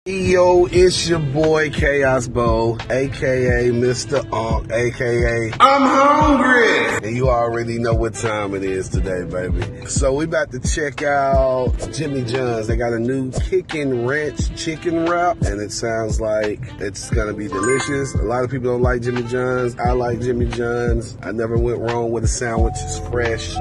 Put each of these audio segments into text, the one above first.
Yo, it's your boy Chaos Bo, aka Mr. Unk, aka I'm hungry! And you already know what time it is today, baby. So we about to check out Jimmy John's. They got a new Kickin' Ranch chicken wrap, and it sounds like it's gonna be delicious. A lot of people don't like Jimmy John's. I like Jimmy John's. I never went wrong with a sandwich. It's fresh.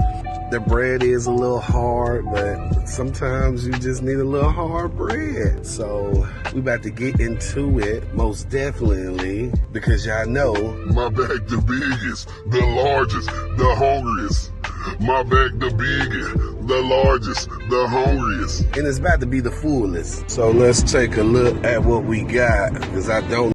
The bread is a little hard, but sometimes you just need a little hard bread. So we about to get into it, most definitely, because y'all know my bag the biggest, the largest, the hungriest. My bag the biggest, the largest, the hungriest. and it's about to be the fullest. So let's take a look at what we got, because I don't